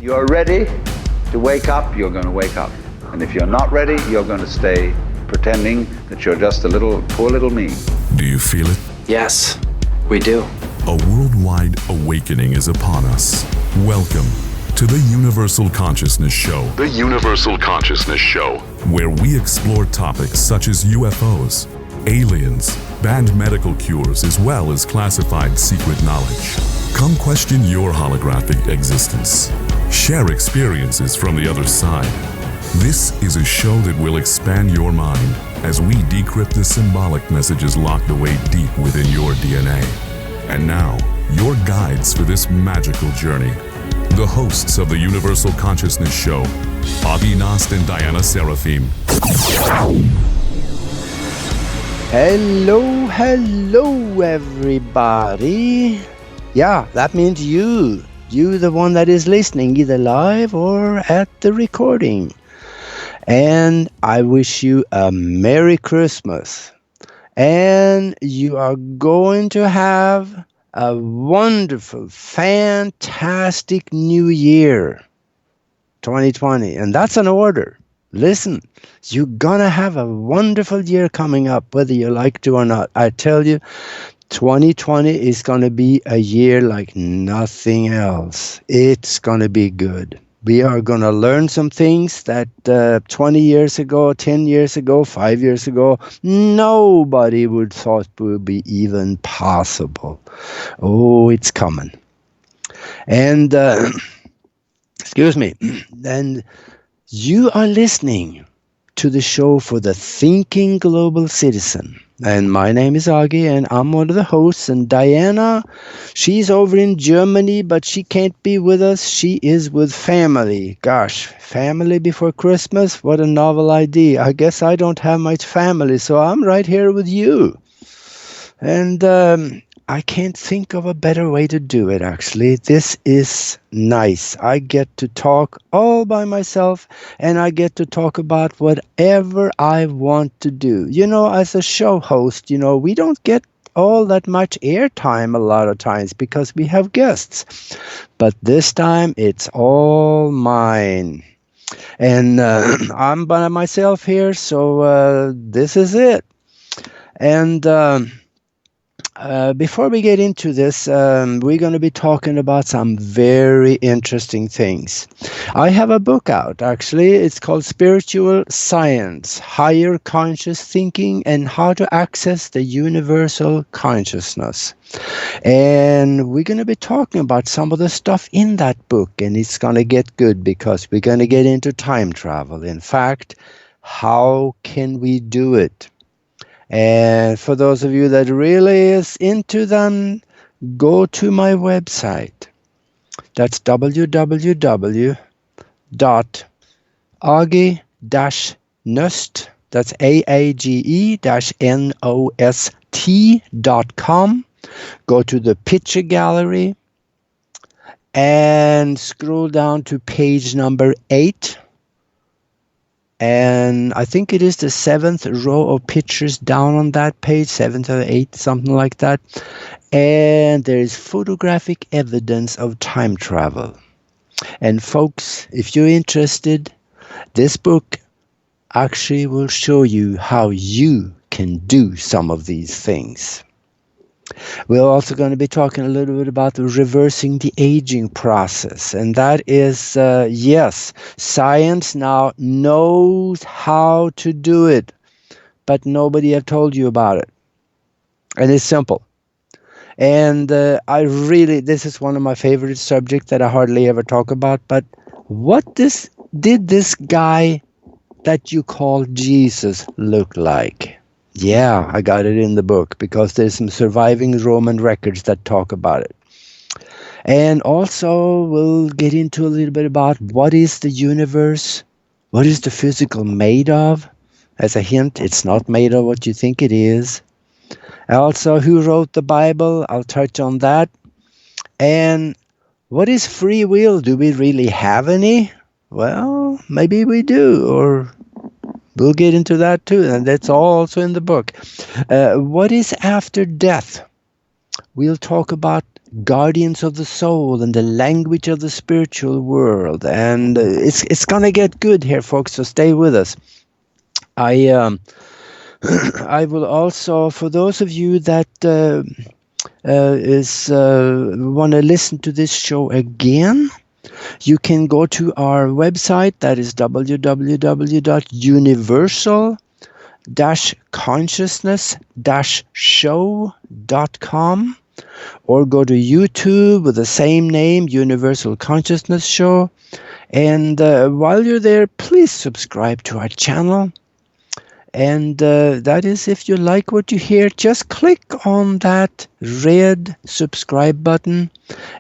you're ready to wake up, you're going to wake up. And if you're not ready, you're going to stay pretending that you're just a poor little me. Do you feel it? Yes, we do. A worldwide awakening is upon us. Welcome to the Universal Consciousness Show. The Universal Consciousness Show. Where we explore topics such as UFOs, aliens, banned medical cures, as well as classified secret knowledge. Come question your holographic existence. Share experiences from the other side. This is a show that will expand your mind as we decrypt the symbolic messages locked away deep within your DNA. And now, your guides for this magical journey. The hosts of the Universal Consciousness Show, Aage Nast and Diana Seraphim. Hello, everybody. Yeah, that means you, the one that is listening, either live or at the recording. And I wish you a Merry Christmas. And you are going to have a wonderful, fantastic new year, 2020. And that's an order. Listen, you're going to have a wonderful year coming up, whether you like to or not. I tell you, 2020 is going to be a year like nothing else. It's going to be good. We are going to learn some things that 20 years ago, 10 years ago, 5 years ago, nobody would thought would be even possible. Oh, it's coming. And, excuse me, and you are listening to the show for the Thinking Global Citizen. And my name is Aage, and I'm one of the hosts. And Diana, she's over in Germany, but she can't be with us. She is with family. Gosh, family before Christmas? What a novel idea. I guess I don't have much family, so I'm right here with you. And I can't think of a better way to do it, actually. This is nice. I get to talk all by myself, and I get to talk about whatever I want to do. You know, as a show host, you know, we don't get all that much airtime a lot of times because we have guests. But this time, it's all mine. And I'm by myself here, so this is it. And before we get into this, we're going to be talking about some very interesting things. I have a book out, actually. It's called Spiritual Science, Higher Conscious Thinking and How to Access the Universal Consciousness. And we're going to be talking about some of the stuff in that book, and it's going to get good because we're going to get into time travel. In fact, how can we do it? And for those of you that really is into them, go to my website. That's www.aage-nost, that's AAGE-NOST.com. Go to the picture gallery and scroll down to page number 8. And I think it is the 7th row of pictures down on that page, 7th or 8th, something like that. And there is photographic evidence of time travel. And folks, if you're interested, this book actually will show you how you can do some of these things. We're also going to be talking a little bit about reversing the aging process. And that is, yes, science now knows how to do it, but nobody have told you about it. And it's simple. And this is one of my favorite subjects that I hardly ever talk about. But what did this guy that you call Jesus look like? Yeah, I got it in the book because there's some surviving Roman records that talk about it. And also we'll get into a little bit about what is the universe, what is the physical made of. As a hint, it's not made of what you think it is. Also, who wrote the Bible? I'll touch on that. And what is free will? Do we really have any? Well, maybe we do, or we'll get into that too, and that's all also in the book. What is after death? we'll talk about guardians of the soul and the language of the spiritual world. And it's going to get good here, folks, so stay with us. I will also, for those of you that want to listen to this show again, you can go to our website, that is www.universal-consciousness-show.com, or go to YouTube with the same name, Universal Consciousness Show. And while you're there, please subscribe to our channel. And that is, if you like what you hear, just click on that red subscribe button,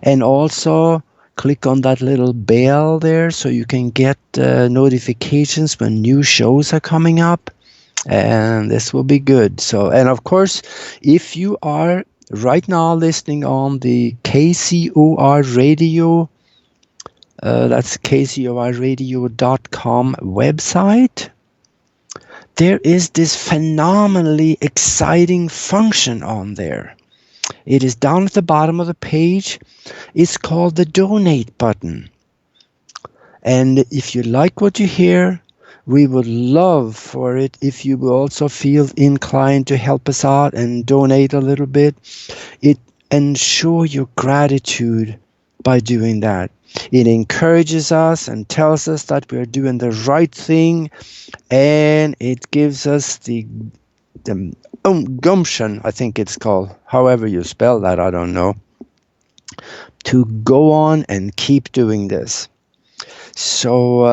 and also click on that little bell there so you can get notifications when new shows are coming up. And this will be good. So, and of course, if you are right now listening on the KCOR radio, that's kcorradio.com website, there is this phenomenally exciting function on there. It is down at the bottom of the page. It's called the donate button. And if you like what you hear, we would love for it if you will also feel inclined to help us out and donate a little bit. And show your gratitude by doing that. It encourages us and tells us that we're doing the right thing, and it gives us the gumption, I think it's called, however you spell that, I don't know, to go on and keep doing this. So,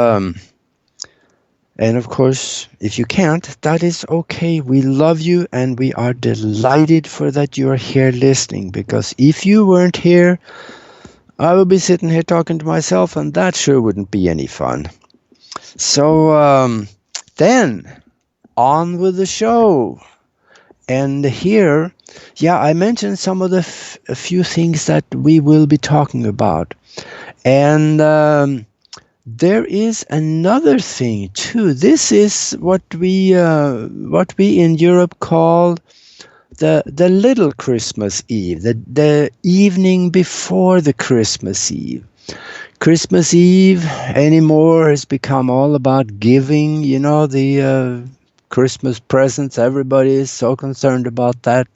and of course, if you can't, that is okay. We love you, and we are delighted for that you're here listening, because if you weren't here, I would be sitting here talking to myself, and that sure wouldn't be any fun. So then, on with the show. And here, I mentioned some of the a few things that we will be talking about. And there is another thing too. This is what we in Europe call the little Christmas Eve, the evening before the Christmas Eve. Christmas Eve anymore has become all about giving, the Christmas presents. Everybody is so concerned about that.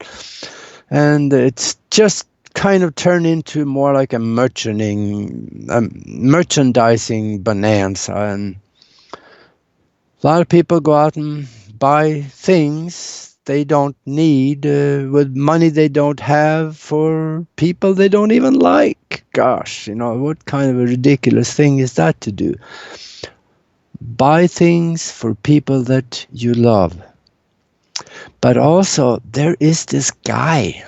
And it's just kind of turned into more like a merchandising bonanza. And a lot of people go out and buy things they don't need with money they don't have for people they don't even like. Gosh, what kind of a ridiculous thing is that to do? Buy things for people that you love. But also, there is this guy.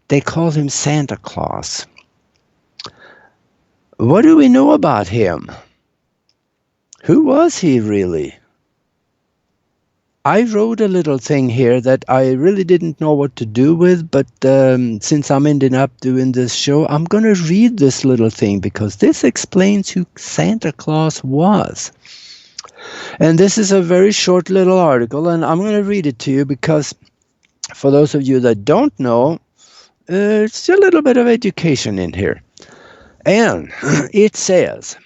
They call him Santa Claus. What do we know about him? Who was he really? I wrote a little thing here that I really didn't know what to do with, but since I'm ending up doing this show, I'm going to read this little thing, because this explains who Santa Claus was. And this is a very short little article, and I'm going to read it to you because for those of you that don't know, it's a little bit of education in here. And it says,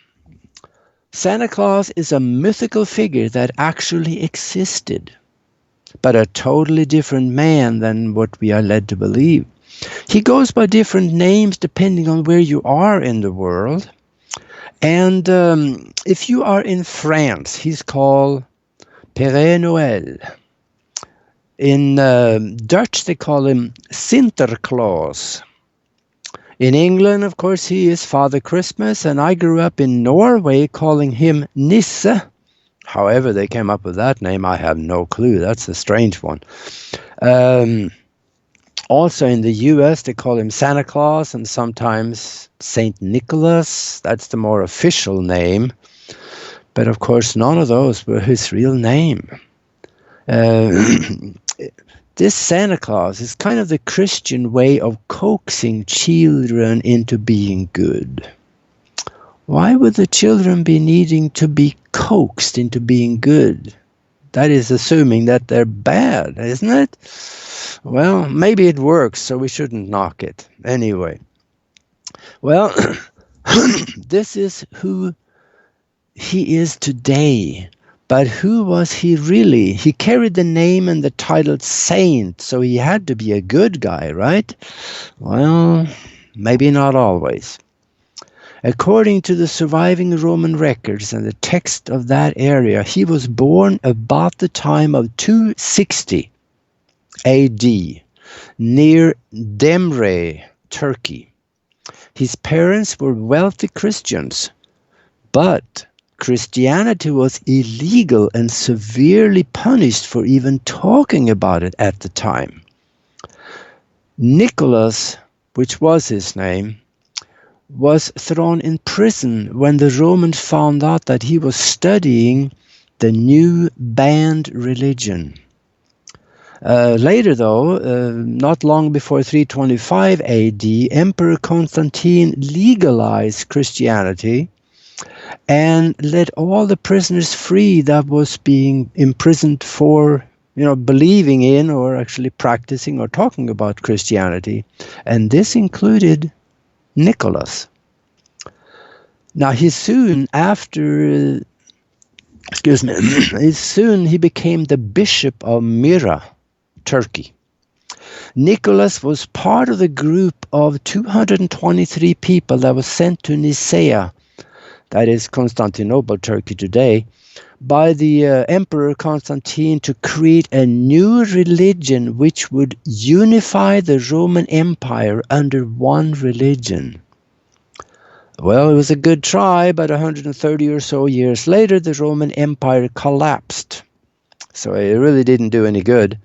Santa Claus is a mythical figure that actually existed, but a totally different man than what we are led to believe. He goes by different names depending on where you are in the world. And if you are in France, he's called Père Noël. In Dutch, they call him Sinterklaas. In England, of course, he is Father Christmas, and I grew up in Norway calling him Nisse. However they came up with that name, I have no clue. That's a strange one. Also in the US, they call him Santa Claus and sometimes Saint Nicholas. That's the more official name. But of course, none of those were his real name. This Santa Claus is kind of the Christian way of coaxing children into being good. Why would the children be needing to be coaxed into being good? that is assuming that they're bad, isn't it? Well, maybe it works, so we shouldn't knock it. Anyway, well, this is who he is today. But who was he really? He carried the name and the title saint, so he had to be a good guy, right? Well, maybe not always. According to the surviving Roman records and the text of that area, he was born about the time of 260 AD near Demre, Turkey. His parents were wealthy Christians, but Christianity was illegal and severely punished for even talking about it at the time. Nicholas, which was his name, was thrown in prison when the Romans found out that he was studying the new banned religion. Later, though, not long before 325 AD, Emperor Constantine legalized Christianity and let all the prisoners free that was being imprisoned for, believing in or actually practicing or talking about Christianity. And this included Nicholas. Now, he became the bishop of Myra, Turkey. Nicholas was part of the group of 223 people that was sent to Nicaea, that is Constantinople, Turkey today, by the Emperor Constantine to create a new religion which would unify the Roman Empire under one religion. Well, it was a good try, but 130 or so years later, the Roman Empire collapsed. So it really didn't do any good.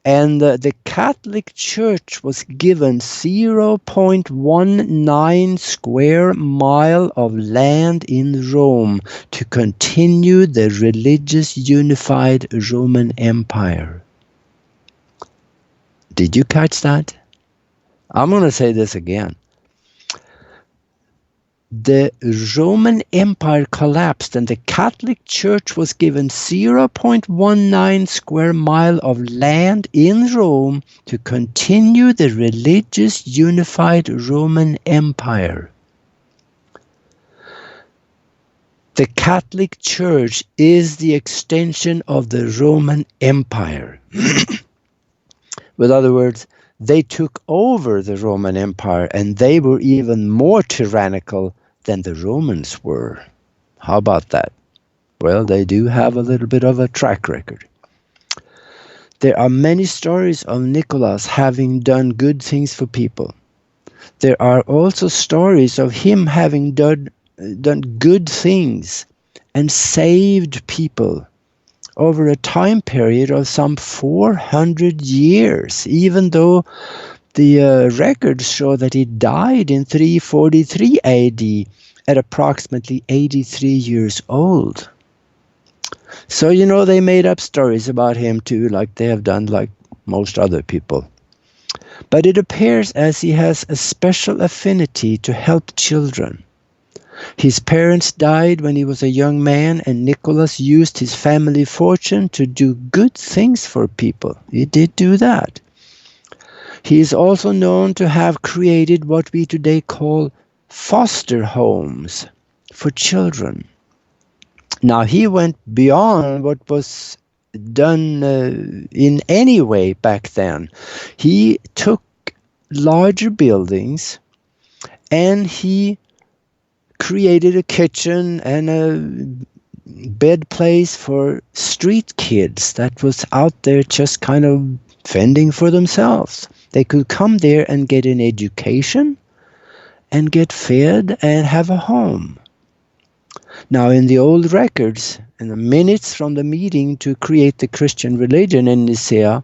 And the Catholic Church was given 0.19 square mile of land in Rome to continue the religious unified Roman Empire. Did you catch that? I'm going to say this again. The Roman Empire collapsed and the Catholic Church was given 0.19 square mile of land in Rome to continue the religious unified Roman Empire. The Catholic Church is the extension of the Roman Empire. With other words, they took over the Roman Empire and they were even more tyrannical than the Romans were. How about that? Well, they do have a little bit of a track record. There are many stories of Nicholas having done good things for people. There are also stories of him having done good things and saved people over a time period of some 400 years, even though the records show that he died in 343 AD at approximately 83 years old. So, they made up stories about him too, like they have done like most other people. But it appears as he has a special affinity to help children. His parents died when he was a young man, and Nicholas used his family fortune to do good things for people. He did do that. He is also known to have created what we today call foster homes for children. Now, he went beyond what was done in any way back then. He took larger buildings and he created a kitchen and a bed place for street kids that was out there just kind of fending for themselves. They could come there and get an education and get fed and have a home. Now, in the old records, in the minutes from the meeting to create the Christian religion in Nicaea,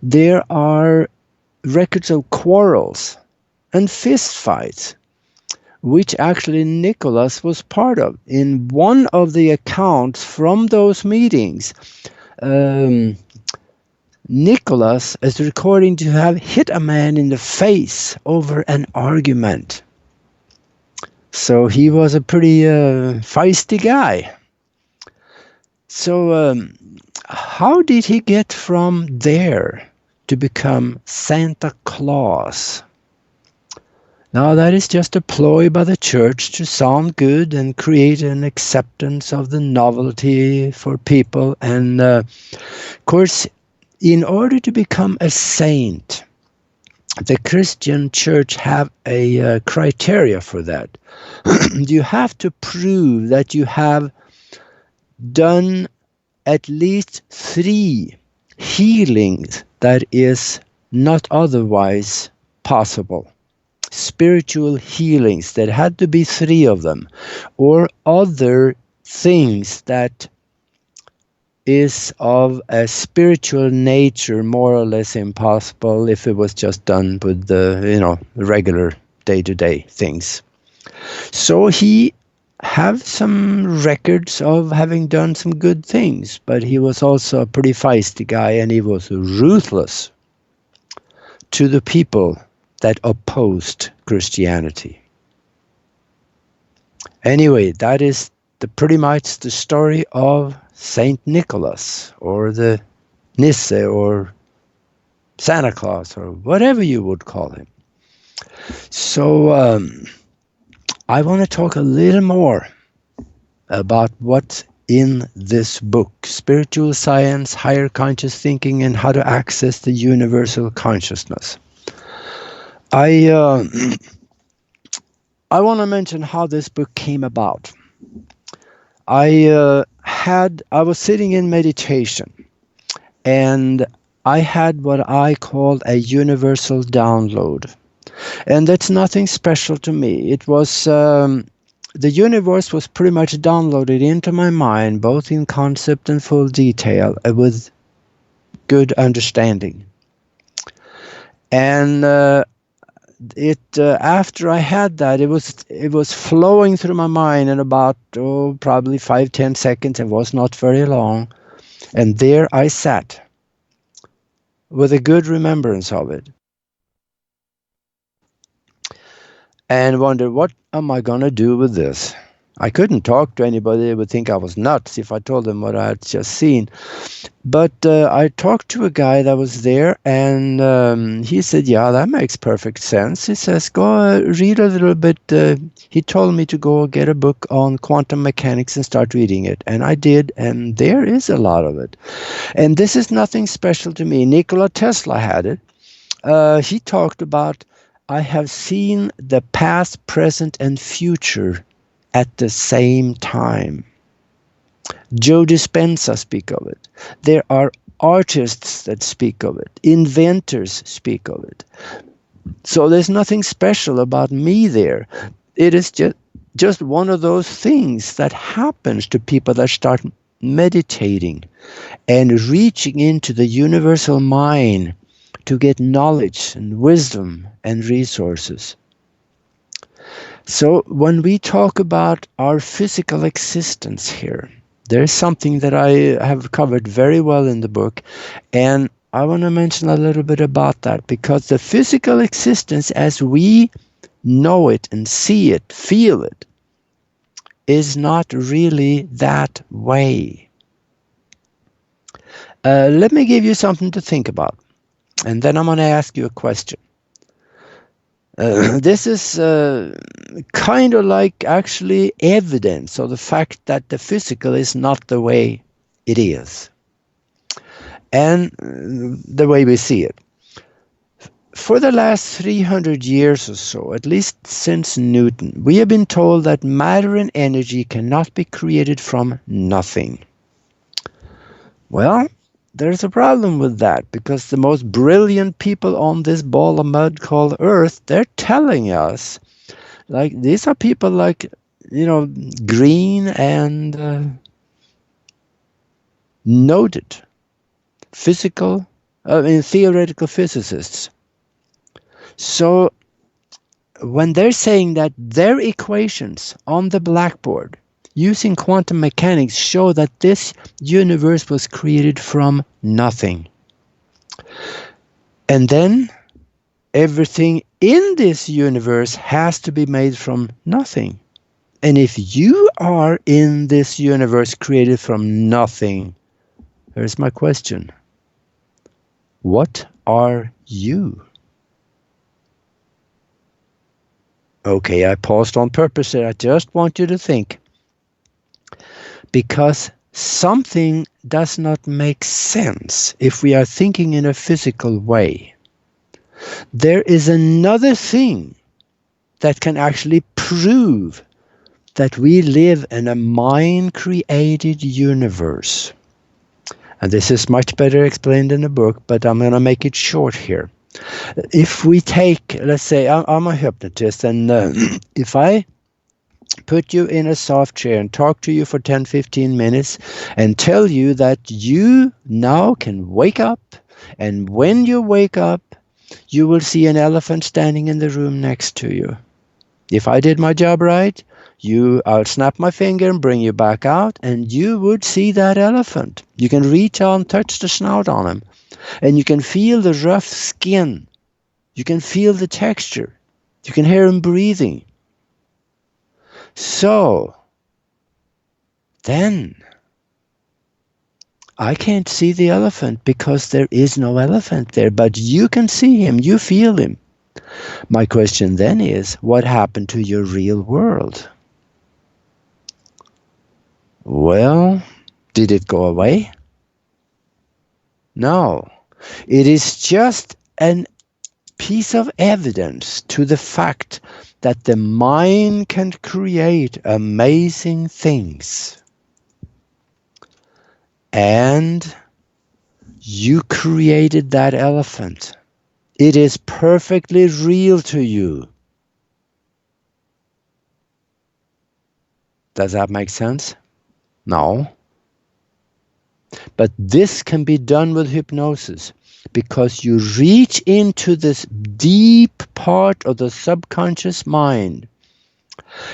there are records of quarrels and fist fights, which actually Nicholas was part of. In one of the accounts from those meetings, Nicholas is recording to have hit a man in the face over an argument. So he was a pretty feisty guy. So how did he get from there to become Santa Claus? Now, that is just a ploy by the church to sound good and create an acceptance of the novelty for people. And of course, in order to become a saint, the Christian church have a criteria for that. You have to prove that you have done at least 3 healings that is not otherwise possible. Spiritual healings, that had to be 3 of them, or other things that is of a spiritual nature more or less impossible if it was just done with the regular day-to-day things. So he have some records of having done some good things, but he was also a pretty feisty guy, and he was ruthless to the people that opposed Christianity. Anyway, that is pretty much the story of Saint Nicholas, or the Nisse, or Santa Claus, or whatever you would call him. So I want to talk a little more about what's in this book, Spiritual Science, Higher Conscious Thinking, and How to Access the Universal Consciousness. I want to mention how this book came about. I was sitting in meditation, and I had what I called a universal download. And that's nothing special to me. It was, the universe was pretty much downloaded into my mind, both in concept and full detail, with good understanding. And after I had that, it was flowing through my mind in about probably 5-10 seconds. It was not very long, and there I sat with a good remembrance of it, and wondered, what am I going to do with this? I couldn't talk to anybody. They would think I was nuts if I told them what I had just seen. But I talked to a guy that was there, and he said, yeah, that makes perfect sense. He says, go read a little bit. He told me to go get a book on quantum mechanics and start reading it. And I did, and there is a lot of it. And this is nothing special to me. Nikola Tesla had it. He talked about, I have seen the past, present, and future at the same time. Joe Dispenza speak of it. There are artists that speak of it. Inventors speak of it. So there's nothing special about me there. It is just one of those things that happens to people that start meditating and reaching into the universal mind to get knowledge and wisdom and resources. So when we talk about our physical existence here, there's something that I have covered very well in the book, and I want to mention a little bit about that, because the physical existence as we know it and see it, feel it, is not really that way. Let me give you something to think about, and then I'm going to ask you a question. This is kind of like actually evidence of the fact that the physical is not the way it is, and the way we see it. For the last 300 years or so, at least since Newton, we have been told that matter and energy cannot be created from nothing. Well, there's a problem with that, because the most brilliant people on this ball of mud called Earth, they're telling us, like, these are people like, Green and noted theoretical physicists. So when they're saying that their equations on the blackboard using quantum mechanics show that this universe was created from nothing, and then everything in this universe has to be made from nothing. And if you are in this universe created from nothing, here's my question. What are you? Okay, I paused on purpose there. I just want you to think. Because something does not make sense if we are thinking in a physical way. There is another thing that can actually prove that we live in a mind-created universe. And this is much better explained in the book, but I'm going to make it short here. If we take, let's say, I'm a hypnotist, and if I put you in a soft chair and talk to you for 10-15 minutes and tell you that you now can wake up, and when you wake up, you will see an elephant standing in the room next to you. If I did my job right, I'll snap my finger and bring you back out, and you would see that elephant. You can reach out and touch the snout on him, and you can feel the rough skin. You can feel the texture. You can hear him breathing. So, then, I can't see the elephant because there is no elephant there, but you can see him, you feel him. My question then is, what happened to your real world? Well, did it go away? No. It is just a piece of evidence to the fact that the mind can create amazing things. And you created that elephant. It is perfectly real to you. Does that make sense? No. But this can be done with hypnosis, because you reach into this deep part of the subconscious mind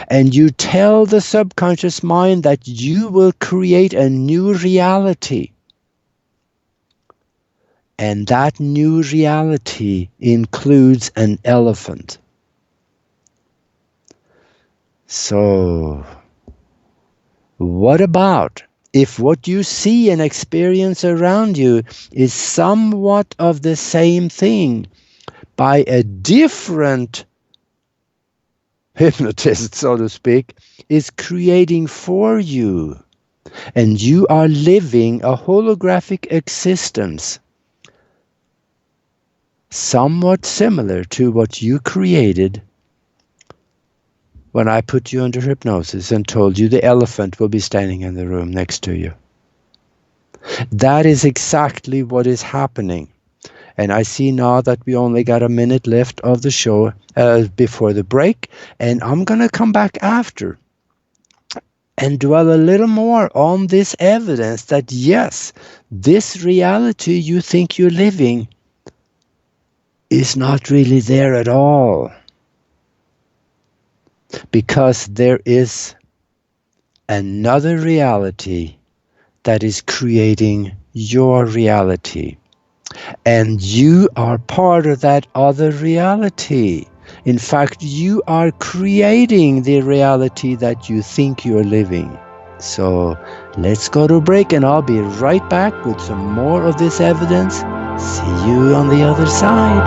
and you tell the subconscious mind that you will create a new reality. And that new reality includes an elephant. So, what about if what you see and experience around you is somewhat of the same thing by a different hypnotist, so to speak, is creating for you, and you are living a holographic existence somewhat similar to what you created when I put you under hypnosis and told you the elephant will be standing in the room next to you. That is exactly what is happening. And I see now that we only got a minute left of the show before the break, and I'm going to come back after and dwell a little more on this evidence that yes, this reality you think you're living is not really there at all. Because there is another reality that is creating your reality. And you are part of that other reality. In fact, you are creating the reality that you think you're living. So let's go to break, and I'll be right back with some more of this evidence. See you on the other side.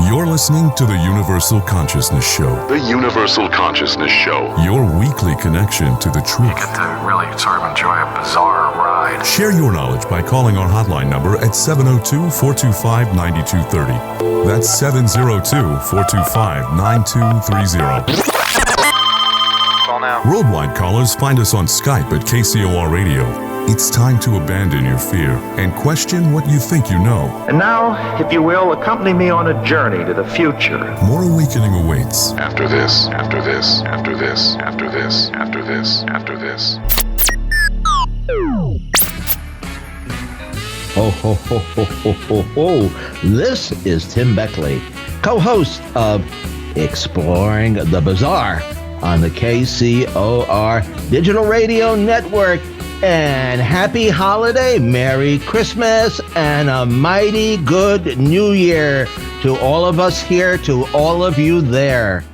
You're listening to the Universal Consciousness Show. The Universal Consciousness Show. Your weekly connection to the truth. You get to really sort of enjoy a bizarre ride. Share your knowledge by calling our hotline number at 702-425-9230. That's 702-425-9230. Call now. Worldwide callers find us on Skype at KCOR Radio. It's time to abandon your fear and question what you think you know. And now, if you will, accompany me on a journey to the future. More awakening awaits. After this, after this, after this, after this, after this, after this. Ho, ho, ho, ho, ho, ho, ho. This is Tim Beckley, co-host of Exploring the Bizarre on the KCOR Digital Radio Network. And happy holiday, Merry Christmas, and a mighty good New Year to all of us here, to all of you there.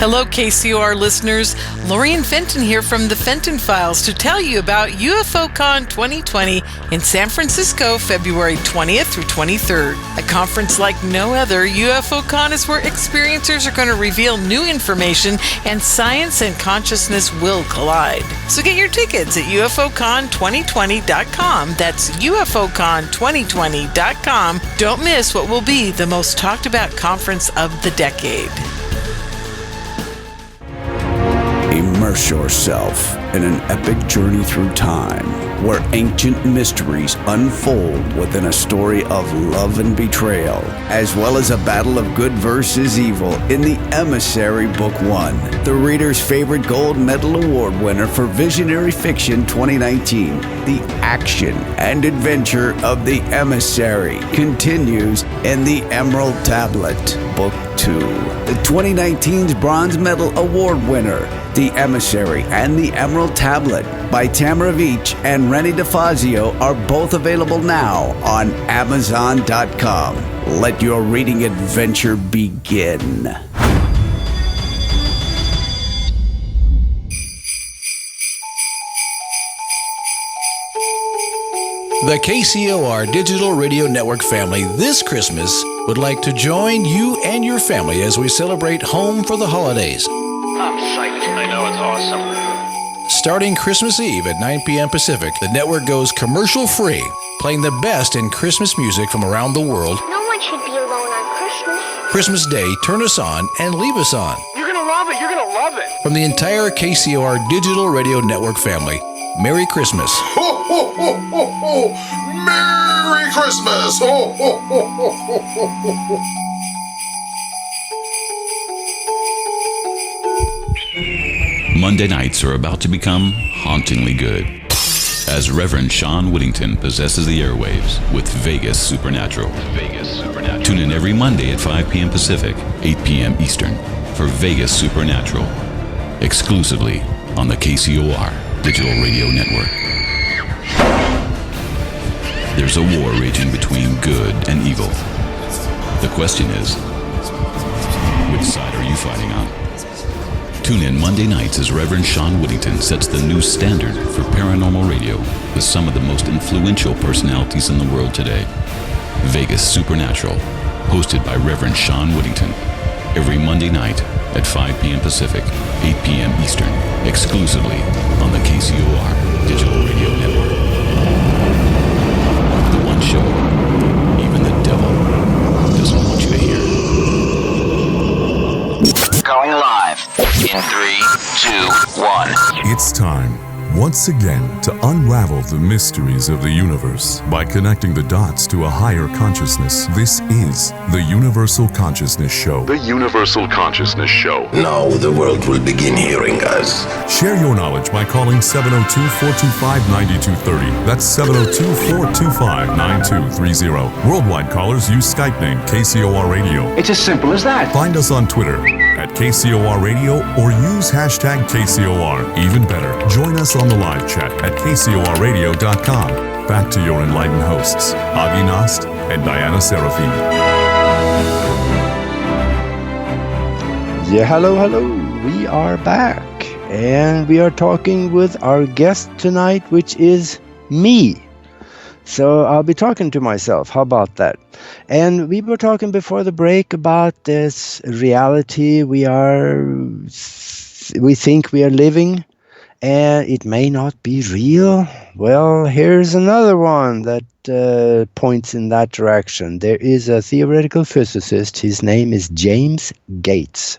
Hello, KCOR listeners. Lorian Fenton here from the Fenton Files to tell you about UFOCon 2020 in San Francisco, February 20th through 23rd. A conference like no other, UFOCon is where experiencers are going to reveal new information and science and consciousness will collide. So get your tickets at UFOCon2020.com. That's UFOCon2020.com. Don't miss what will be the most talked about conference of the decade. Immerse yourself in an epic journey through time where ancient mysteries unfold within a story of love and betrayal, as well as a battle of good versus evil in The Emissary Book 1. The reader's favorite gold medal award winner for Visionary Fiction 2019, the action and adventure of The Emissary continues in The Emerald Tablet, Book 2. The 2019's Bronze Medal Award winner, The Emissary and The Emerald Tablet by Tamara Veach and Rennie DeFazio are both available now on Amazon.com. Let your reading adventure begin. The KCOR Digital Radio Network family this Christmas would like to join you and your family as we celebrate home for the holidays. I'm psyched. I know it's awesome. Starting Christmas Eve at 9 p.m. Pacific, the network goes commercial-free, playing the best in Christmas music from around the world. No one should be alone on Christmas. Christmas Day, turn us on and leave us on. You're going to love it. You're going to love it. From the entire KCOR Digital Radio Network family, Merry Christmas. Ho, ho, ho, ho, ho! Merry Christmas! Ho, ho, ho, ho, ho, ho, ho. Monday nights are about to become hauntingly good, as Reverend Sean Whittington possesses the airwaves with Vegas Supernatural. Tune in every Monday at 5 p.m. Pacific, 8 p.m. Eastern for Vegas Supernatural, exclusively on the KCOR Digital Radio Network. There's a war raging between good and evil. The question is, which side are you fighting on? Tune in Monday nights as Reverend Sean Whittington sets the new standard for paranormal radio with some of the most influential personalities in the world today. Vegas Supernatural, hosted by Reverend Sean Whittington, every Monday night at 5 p.m. Pacific, 8 p.m. Eastern, exclusively on the KCOR Digital Radio Network. The one show even the devil doesn't want you to hear. Going live in 3, 2, 1. It's time, once again, to unravel the mysteries of the universe by connecting the dots to a higher consciousness. This is the Universal Consciousness Show. The Universal Consciousness Show. Now the world will begin hearing us. Share your knowledge by calling 702-425-9230. That's 702-425-9230. Worldwide callers use Skype name KCOR Radio. It's as simple as that. Find us on Twitter at KCOR Radio or use hashtag KCOR. Even better, join us on the live chat at KCORradio.com. Back to your enlightened hosts, Aage Nost and Diana Serafin. Yeah, hello. We are back. And we are talking with our guest tonight, which is me. So I'll be talking to myself. How about that? And we were talking before the break about this reality we think we are living, and it may not be real. Well, here's another one that points in that direction. There is a theoretical physicist. His name is James Gates.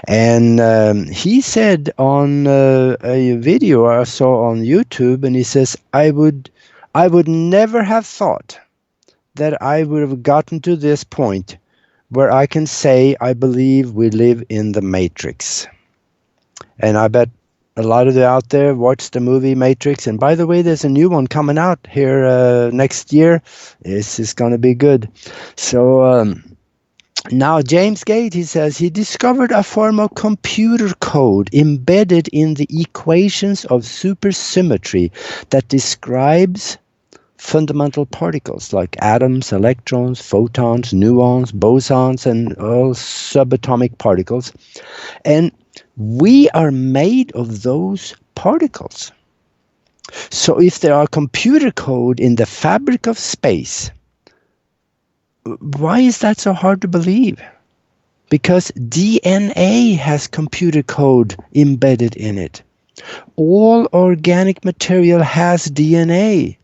And he said on a video I saw on YouTube, and he says, I would never have thought that I would have gotten to this point where I can say I believe we live in the Matrix. And I bet a lot of you out there watched the movie Matrix. And by the way, there's a new one coming out here next year. This is going to be good. So now James Gate, he says, he discovered a form of computer code embedded in the equations of supersymmetry that describes fundamental particles like atoms, electrons, photons, muons, bosons, and all subatomic particles. And we are made of those particles. So if there are computer code in the fabric of space, why is that so hard to believe? Because DNA has computer code embedded in it. All organic material has DNA.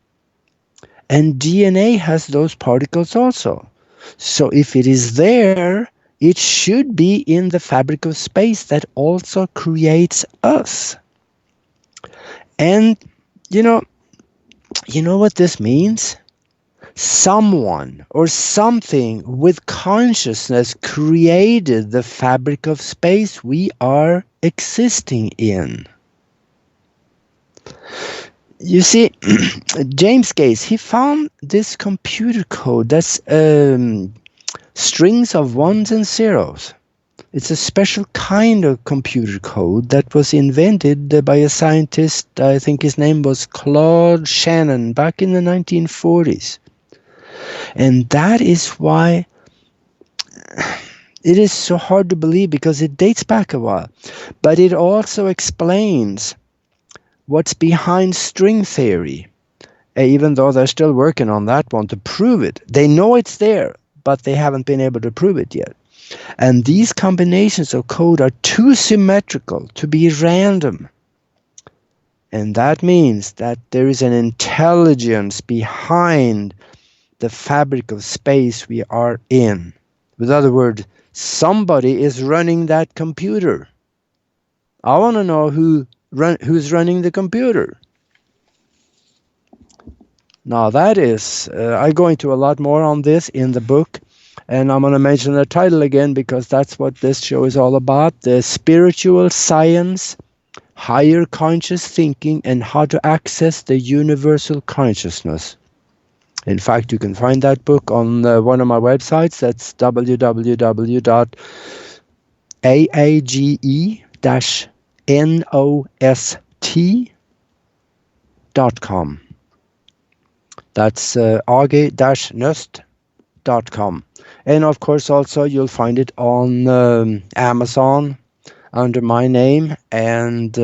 And DNA has those particles also. So if it is there, it should be in the fabric of space that also creates us. And you know what this means? Someone or something with consciousness created the fabric of space we are existing in. You see, James Gates, he found this computer code that's strings of ones and zeros. It's a special kind of computer code that was invented by a scientist, I think his name was Claude Shannon, back in the 1940s. And that is why it is so hard to believe, because it dates back a while. But it also explains what's behind string theory, even though they're still working on that one to prove it. They know it's there, but they haven't been able to prove it yet. And these combinations of code are too symmetrical to be random. And that means that there is an intelligence behind the fabric of space we are in. With other words, somebody is running that computer. I want to know who's running the computer. Now that is, I go into a lot more on this in the book, and I'm going to mention the title again because that's what this show is all about: the spiritual science, higher conscious thinking, and how to access the universal consciousness. In fact, you can find that book on one of my websites. That's www.aage-nost.com. That's aage-nost.com. And of course, also you'll find it on Amazon under my name. And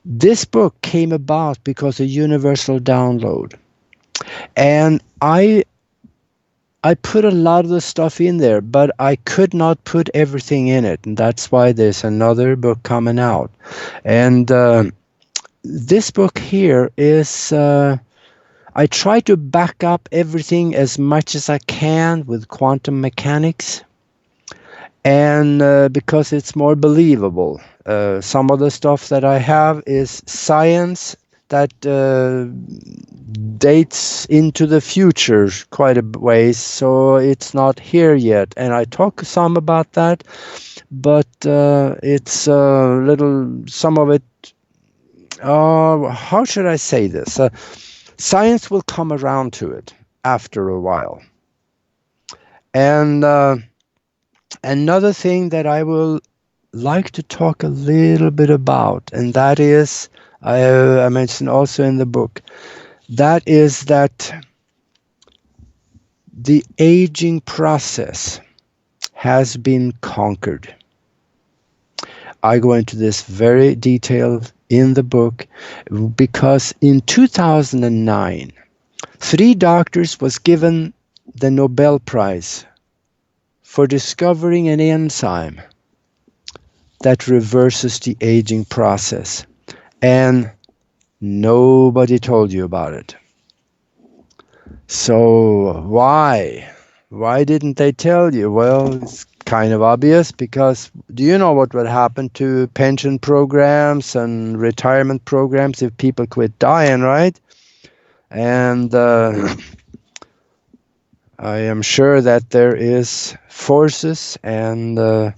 this book came about because of universal download. And I put a lot of the stuff in there, but I could not put everything in it. And that's why there's another book coming out. And this book here is, I try to back up everything as much as I can with quantum mechanics. And because it's more believable. Some of the stuff that I have is science that dates into the future quite a ways, so it's not here yet. And I talk some about that, but it's a little, some of it, how should I say this? Science will come around to it after a while. And another thing that I will like to talk a little bit about, and that is, I mentioned also in the book, that is that the aging process has been conquered. I go into this very detailed in the book because in 2009, 3 doctors was given the Nobel Prize for discovering an enzyme that reverses the aging process. And nobody told you about it. So why? Why didn't they tell you? Well, it's kind of obvious, because do you know what would happen to pension programs and retirement programs if people quit dying, right? And I am sure that there is forces and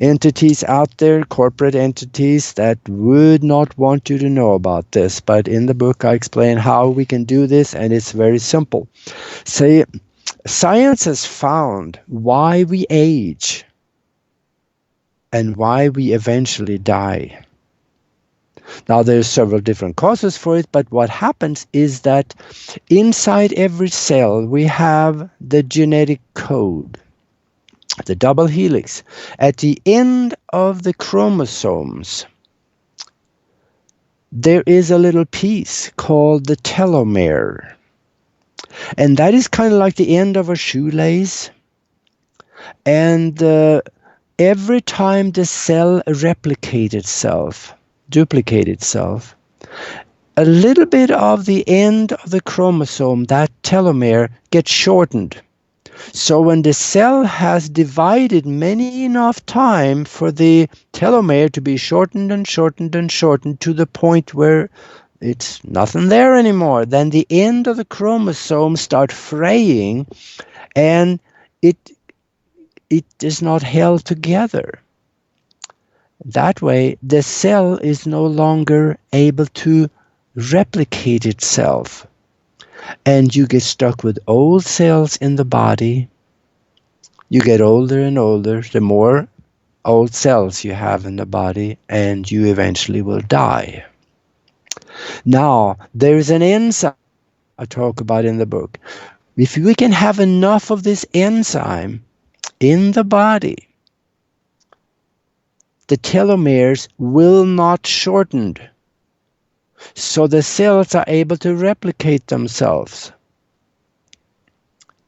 entities out there, corporate entities, that would not want you to know about this. But in the book, I explain how we can do this, and it's very simple. Say, science has found why we age and why we eventually die. Now, there's several different causes for it, but what happens is that inside every cell, we have the genetic code, the double helix. At the end of the chromosomes, there is a little piece called the telomere. And that is kind of like the end of a shoelace. And every time the cell duplicate itself, a little bit of the end of the chromosome, that telomere, gets shortened. So when the cell has divided many enough time for the telomere to be shortened and shortened and shortened to the point where it's nothing there anymore, then the end of the chromosome start fraying, and it is not held together. That way, the cell is no longer able to replicate itself. And you get stuck with old cells in the body. You get older and older, the more old cells you have in the body, and you eventually will die. Now, there is an enzyme I talk about in the book. If we can have enough of this enzyme in the body, the telomeres will not shorten. So the cells are able to replicate themselves.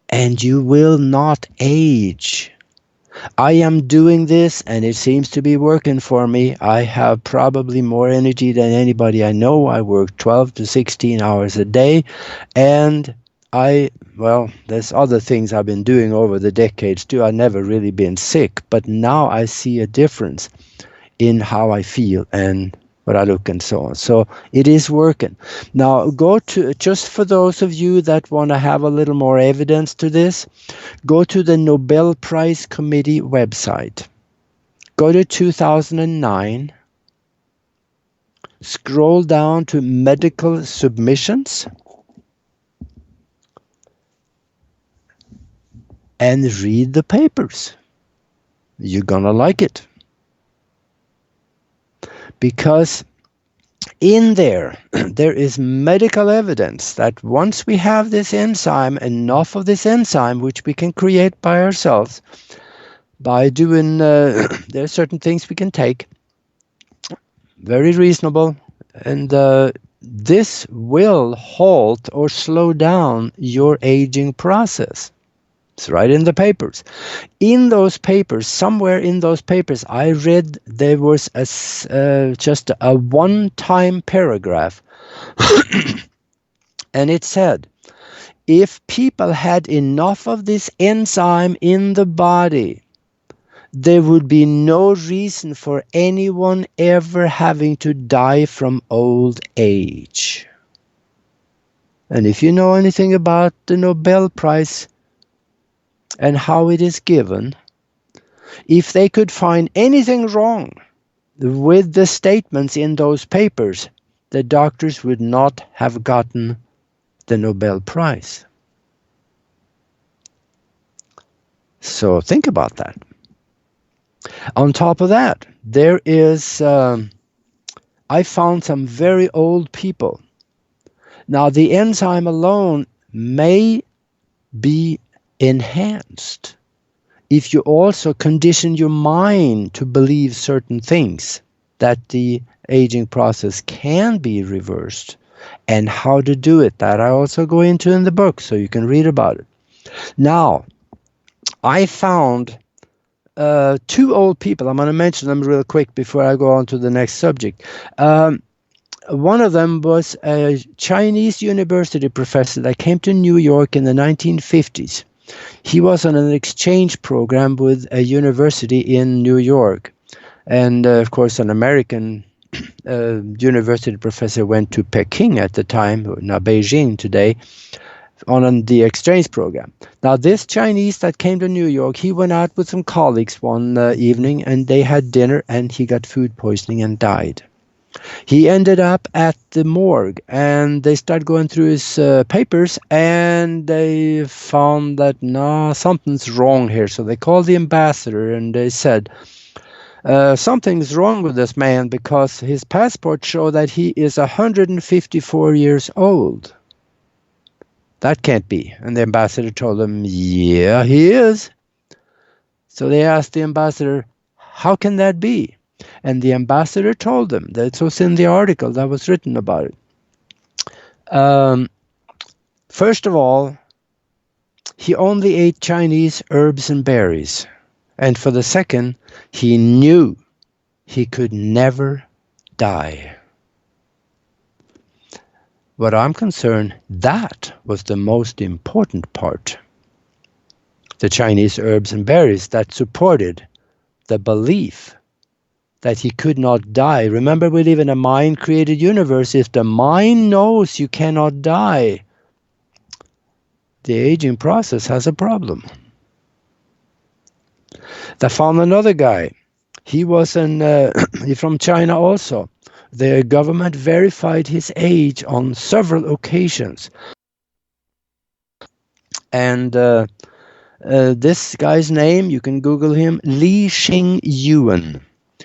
And you will not age. I am doing this, and it seems to be working for me. I have probably more energy than anybody I know. I work 12 to 16 hours a day. And there's other things I've been doing over the decades too. I've never really been sick. But now I see a difference in how I feel and what I look and so on. So it is working. Now, just for those of you that want to have a little more evidence to this, go to the Nobel Prize Committee website. Go to 2009. Scroll down to medical submissions. And read the papers. You're gonna like it. Because in there is medical evidence that once we have this enzyme, enough of this enzyme, which we can create by ourselves, by doing, there are certain things we can take, very reasonable, and this will halt or slow down your aging process. It's right in the papers. In those papers, somewhere in those papers, I read there was just a one-time paragraph. And it said, if people had enough of this enzyme in the body, there would be no reason for anyone ever having to die from old age. And if you know anything about the Nobel Prize and how it is given, if they could find anything wrong with the statements in those papers, the doctors would not have gotten the Nobel Prize. So think about that. On top of that, there is, I found some very old people. Now, the enzyme alone may be enhanced if you also condition your mind to believe certain things, that the aging process can be reversed, and how to do it. That I also go into in the book, so you can read about it. Now, I found two old people. I'm going to mention them real quick before I go on to the next subject. One of them was a Chinese university professor that came to New York in the 1950s. He was on an exchange program with a university in New York. And of course, an American university professor went to Peking at the time, now Beijing today, on the exchange program. Now, this Chinese that came to New York, he went out with some colleagues one evening, and they had dinner, and he got food poisoning and died. He ended up at the morgue, and they started going through his papers, and they found that, no, something's wrong here. So they called the ambassador, and they said, something's wrong with this man because his passport shows that he is 154 years old. That can't be. And the ambassador told him, yeah, he is. So they asked the ambassador, how can that be? And the ambassador told them, that was in the article that was written about it. First of all, he only ate Chinese herbs and berries. And for the second, he knew he could never die. What I'm concerned, that was the most important part. The Chinese herbs and berries that supported the belief that he could not die. Remember, we live in a mind-created universe. If the mind knows you cannot die, the aging process has a problem. They found another guy. He was from China also. The government verified his age on several occasions. And this guy's name, you can Google him, Li Xing Yuan.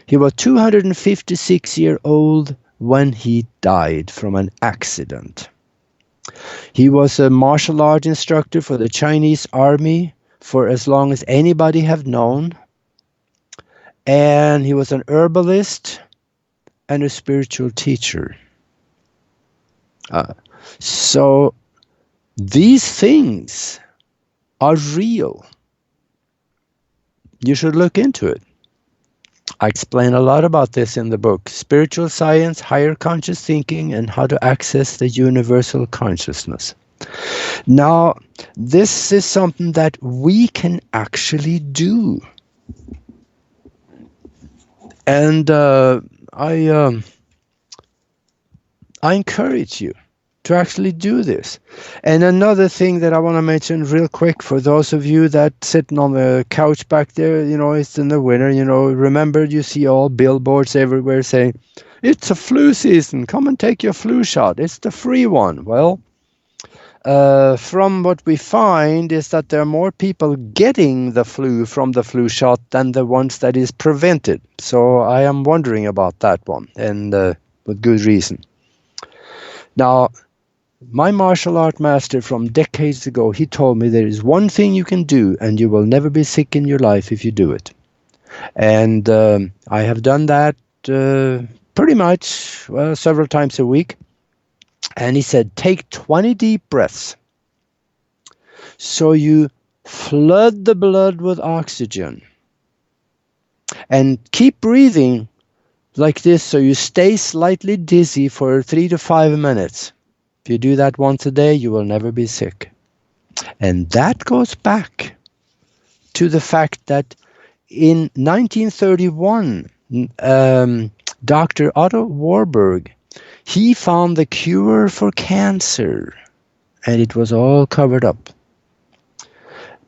He was 256 years old when he died from an accident. He was a martial arts instructor for the Chinese army for as long as anybody have known. And he was an herbalist and a spiritual teacher. So these things are real. You should look into it. I explain a lot about this in the book, Spiritual Science, Higher Conscious Thinking, and How to Access the Universal Consciousness. Now, this is something that we can actually do. And I encourage you to actually do this. And another thing that I want to mention real quick for those of you that sitting on the couch back there, it's in the winter, remember you see all billboards everywhere saying, it's a flu season, come and take your flu shot, it's the free one. Well, from what we find is that there are more people getting the flu from the flu shot than the ones that is prevented. So I am wondering about that one, and with good reason. Now, my martial art master from decades ago, he told me there is one thing you can do and you will never be sick in your life if you do it. And I have done that pretty much several times a week. And he said, take 20 deep breaths. So you flood the blood with oxygen. And keep breathing like this so you stay slightly dizzy for 3 to 5 minutes. If you do that once a day, you will never be sick. And that goes back to the fact that in 1931, Dr. Otto Warburg, he found the cure for cancer, and it was all covered up.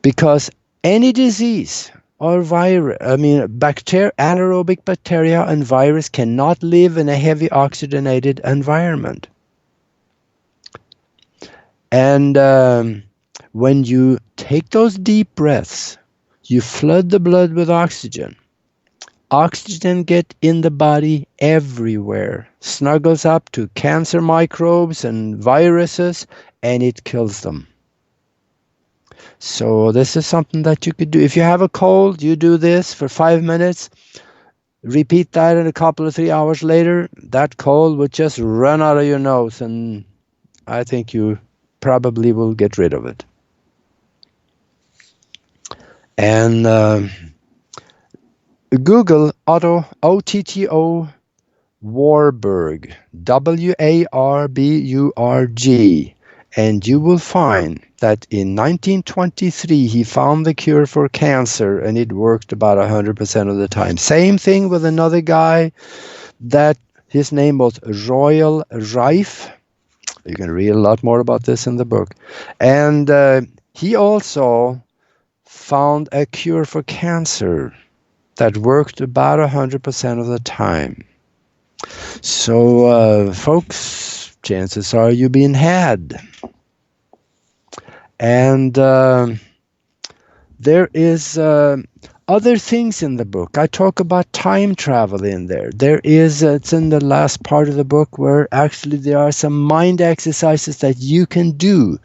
Because any disease or virus, anaerobic bacteria and virus cannot live in a heavy oxygenated environment. And when you take those deep breaths, you flood the blood with oxygen. Oxygen gets in the body everywhere, snuggles up to cancer microbes and viruses, and it kills them. So this is something that you could do. If you have a cold, you do this for 5 minutes. Repeat that, and a couple of 3 hours later, that cold would just run out of your nose, and I think you probably will get rid of it. And Google Otto, O-T-T-O, Warburg, W-A-R-B-U-R-G, and you will find that in 1923 he found the cure for cancer, and it worked about 100% of the time. Same thing with another guy that his name was Royal Rife. You can read a lot more about this in the book. And he also found a cure for cancer that worked about 100% of the time. So, folks, chances are you're being had. And there is other things in the book. I talk about time travel in there. There is, it's in the last part of the book where actually there are some mind exercises that you can do.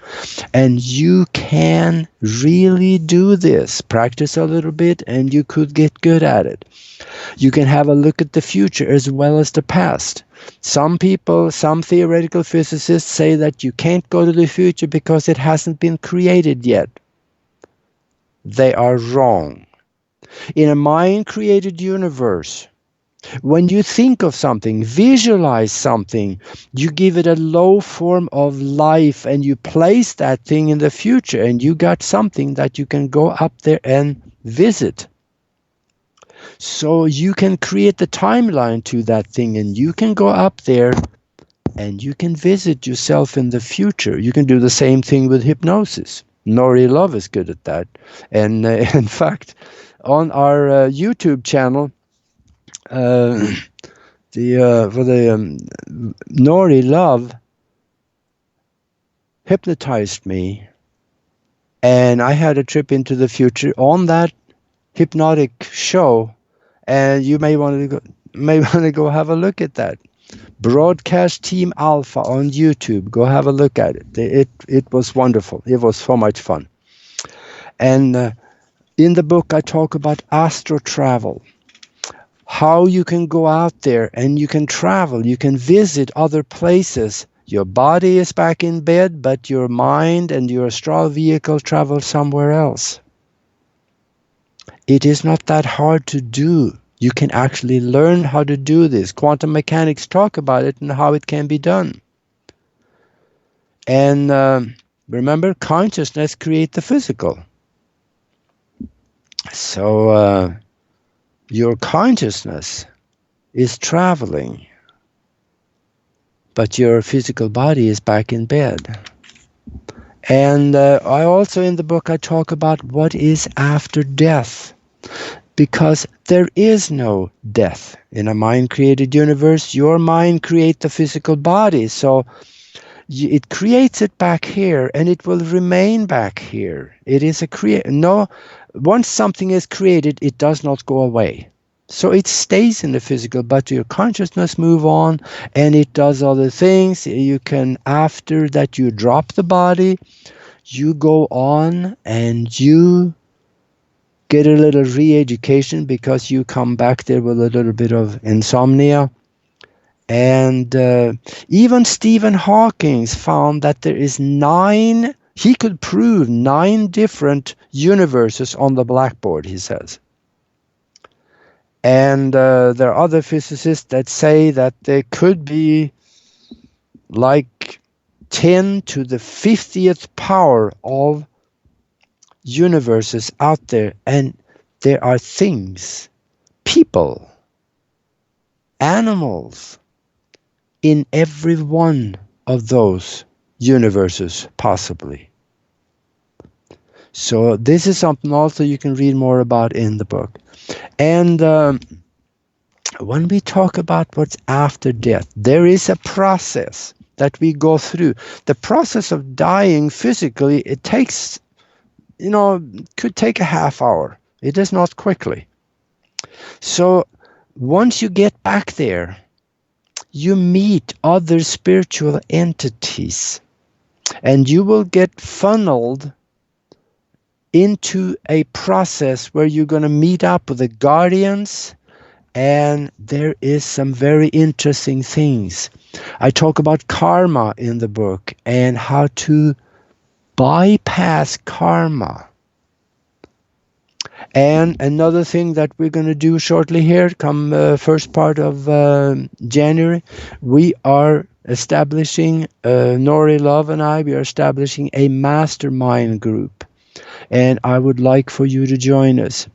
And you can really do this. Practice a little bit and you could get good at it. You can have a look at the future as well as the past. Some people, some theoretical physicists say that you can't go to the future because it hasn't been created yet. They are wrong. In a mind-created universe, when you think of something, visualize something, you give it a low form of life and you place that thing in the future and you got something that you can go up there and visit. So you can create the timeline to that thing and you can go up there and you can visit yourself in the future. You can do the same thing with hypnosis. Nori Love is good at that. And in fact, on our YouTube channel, Nori Love hypnotized me, and I had a trip into the future on that hypnotic show, and you may want to go have a look at that. Broadcast Team Alpha on YouTube. Go have a look at it. It was wonderful. It was so much fun. And in the book, I talk about astro travel. How you can go out there and you can travel. You can visit other places. Your body is back in bed, but your mind and your astral vehicle travel somewhere else. It is not that hard to do. You can actually learn how to do this. Quantum mechanics talk about it and how it can be done. And remember, consciousness creates the physical. So your consciousness is traveling, but your physical body is back in bed. And I also, in the book, I talk about what is after death. Because there is no death. In a mind-created universe, your mind creates the physical body. So it creates it back here, and it will remain back here. It is once something is created, it does not go away. So it stays in the physical, but your consciousness move on, and it does other things. You can, after that you drop the body, you go on and you get a little re-education because you come back there with a little bit of insomnia. And even Stephen Hawking found that there is he could prove 9 different universes on the blackboard, he says. And there are other physicists that say that there could be like 10 to the 50th power of universes out there, and there are things, people, animals in every one of those universes possibly. So this is something also you can read more about in the book. And when we talk about what's after death, there is a process that we go through. The process of dying physically, it takes could take a half hour. It is not quickly. So once you get back there, you meet other spiritual entities, and you will get funneled into a process where you're going to meet up with the guardians, and there is some very interesting things. I talk about karma in the book and how to bypass karma. And another thing that we're going to do shortly here, come first part of January, we are establishing, Nori Love and I, we are establishing a MasterMind group. And I would like for you to join us.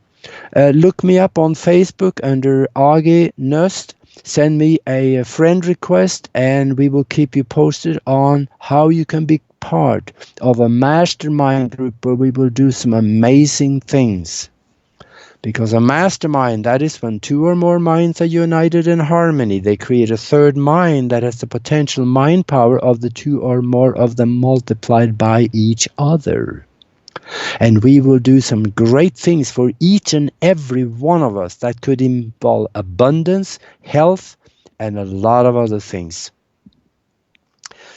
Look me up on Facebook under Aage Nöst. Send me a friend request, and we will keep you posted on how you can be part of a mastermind group where we will do some amazing things. Because a mastermind, that is when 2 or more minds are united in harmony. They create a third mind that has the potential mind power of the 2 or more of them multiplied by each other. And we will do some great things for each and every one of us that could involve abundance, health, and a lot of other things.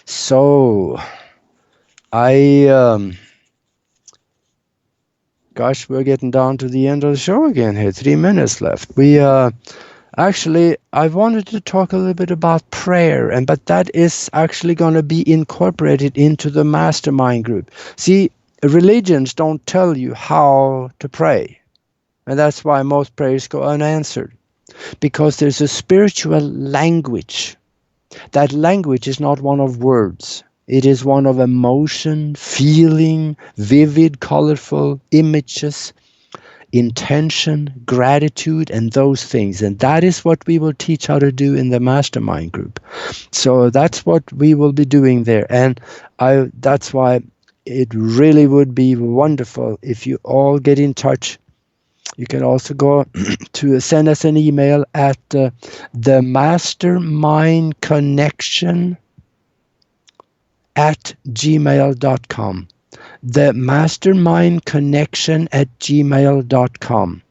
So, gosh, we're getting down to the end of the show again here. 3 minutes left. Actually, I wanted to talk a little bit about prayer, but that is actually going to be incorporated into the MasterMind group. See, religions don't tell you how to pray, and that's why most prayers go unanswered, because there's a spiritual language. That language is not one of words. It is one of emotion, feeling, vivid, colorful images, intention, gratitude, and those things. And that is what we will teach how to do in the MasterMind group. So that's what we will be doing there. And that's why it really would be wonderful if you all get in touch. You can also go to send us an email at the mastermindconnection@gmail.com. The mastermindconnection@gmail.com.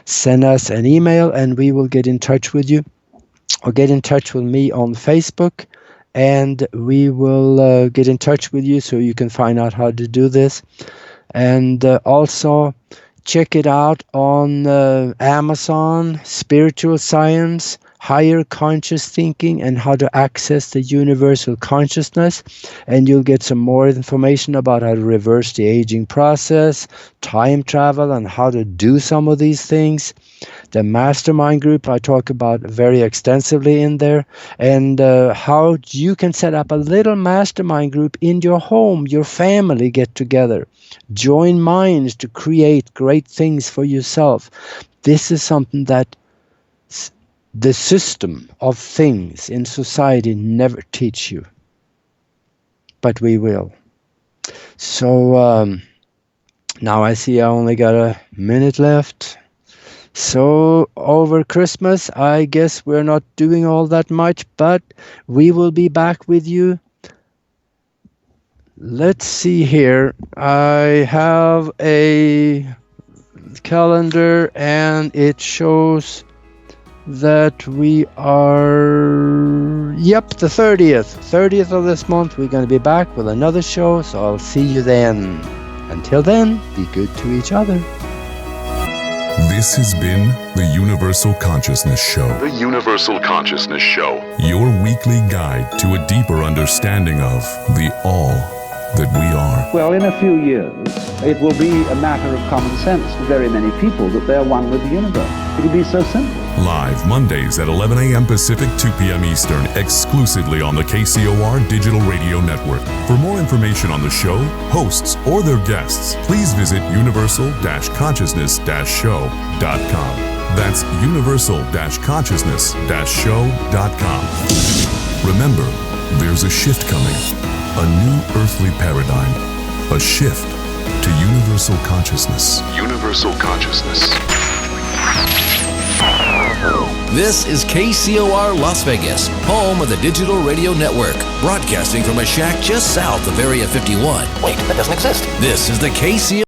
Send us an email and we will get in touch with you, or get in touch with me on Facebook, and we will get in touch with you so you can find out how to do this. And also check it out on Amazon, Spiritual Science, Higher Conscious Thinking, and how to access the universal consciousness. And you'll get some more information about how to reverse the aging process, time travel, and how to do some of these things. The MasterMind group I talk about very extensively in there, and how you can set up a little MasterMind group in your home, your family get together. Join minds to create great things for yourself. This is something that the system of things in society never teach you, but we will. So now I see I only got a minute left. So over Christmas, I guess we're not doing all that much, but we will be back with you. Let's see here. I have a calendar and it shows that we are, the 30th of this month. We're going to be back with another show, so I'll see you then. Until then, be good to each other. This has been the Universal Consciousness Show. The Universal Consciousness Show. Your weekly guide to a deeper understanding of the all that we are. Well, in a few years, it will be a matter of common sense to very many people that they're one with the universe. It'll be so simple. Live Mondays at 11 a.m. Pacific, 2 p.m. Eastern, exclusively on the KCOR Digital Radio Network. For more information on the show, hosts, or their guests, please visit universal-consciousness-show.com. That's universal-consciousness-show.com. Remember, there's a shift coming. A new earthly paradigm. A shift to universal consciousness. Universal consciousness. This is KCOR Las Vegas, home of the Digital Radio Network, broadcasting from a shack just south of Area 51. Wait, that doesn't exist. This is the KCOR